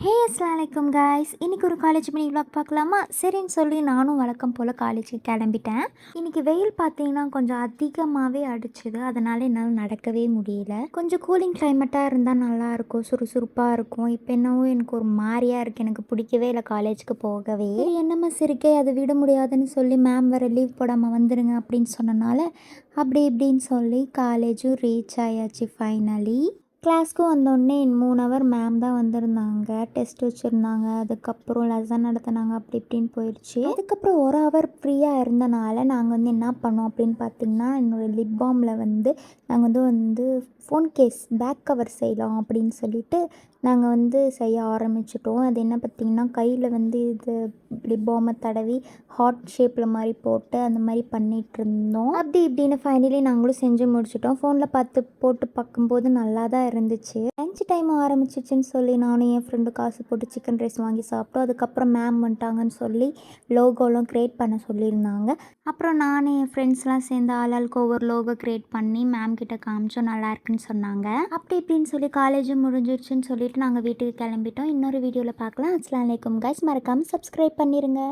ஹே அஸ்ஸலாமு அலைக்கும் காய்ஸ். இன்றைக்கி ஒரு காலேஜ் மினி விலாக் பார்க்கலாமா? சரின்னு சொல்லி நானும் வழக்கம் போல் காலேஜுக்கு கிளம்பிட்டேன். இன்றைக்கி வெயில் பார்த்தீங்கன்னா கொஞ்சம் அதிகமாகவே அடிச்சுது. அதனால் என்னால் நடக்கவே முடியல. கொஞ்சம் கூலிங் கிளைமேட்டாக இருந்தால் நல்லாயிருக்கும், சுறுசுறுப்பாக இருக்கும். இப்போ என்னவோ எனக்கு ஒரு மாதிரியாக இருக்குது. எனக்கு பிடிக்கவே இல்லை காலேஜுக்கு போகவே. என்னம்மா சிரிக்கை, அது விட முடியாதுன்னு சொல்லி மேம் வேறு லீவ் போடாமல் வந்துடுங்க அப்படின்னு சொன்னனால அப்படி இப்படின்னு சொல்லி காலேஜும் ரீச் ஆயாச்சு ஃபைனலி. கிளாஸ்க்கும் வந்தோடனே 3 ஹவர் மேம் தான் வந்திருந்தாங்க. டெஸ்ட் வச்சுருந்தாங்க, அதுக்கப்புறம் லெசன் நடத்தினாங்க, அப்படி இப்படின்னு போயிடுச்சு. அதுக்கப்புறம் 1 ஹவர் ஃப்ரீயாக இருந்தனால நாங்கள் என்ன பண்ணோம் அப்படின்னு பார்த்தீங்கன்னா, என்னோடய லிப் பாமில் நாங்கள் ஃபோன் கேஸ் பேக் கவர் செய்யலாம் அப்படின்னு சொல்லிட்டு நாங்கள் செய்ய ஆரம்பிச்சிட்டோம். அது என்ன பார்த்திங்கன்னா, கையில் இது லிப் பாமை தடவி ஹார்ட் ஷேப்பில் மாதிரி போட்டு அந்த மாதிரி பண்ணிகிட்ருந்தோம். அப்படி இப்படின்னு ஃபைனலி நாங்களும் செஞ்சு முடிச்சிட்டோம். ஃபோனில் போட்டு பார்க்கும்போது நல்லா தான் இருந்துச்சு. லஞ்ச் டைம் ஆரம்பிச்சிச்சுன்னு சொல்லி நானும் என் ஃப்ரெண்டு காசு போட்டு சிக்கன் ரைஸ் வாங்கி சாப்பிட்டோம். அதுக்கப்புறம் மேம் வந்துட்டாங்கன்னு சொல்லி லோகோலாம் க்ரியேட் பண்ண சொல்லியிருந்தாங்க. அப்புறம் நான் என் ஃப்ரெண்ட்ஸ்லாம் சேர்ந்து ஆளாளுக்கு ஒவ்வொரு லோகோ க்ரியேட் பண்ணி மேம் கிட்ட காமிச்சோம், நல்லா இருக்குன்னு சொன்னாங்க. அப்படி இப்படின்னு சொல்லி காலேஜும் முடிஞ்சிருச்சுன்னு சொல்லிட்டு நாங்கள் வீட்டுக்கு கிளம்பிட்டோம். இன்னொரு வீடியோவில் பார்க்கலாம். அஸ்ஸலாமு அலைக்கும் கைஸ். மறக்காமல் சப்ஸ்கிரைப் பண்ணிடுங்க.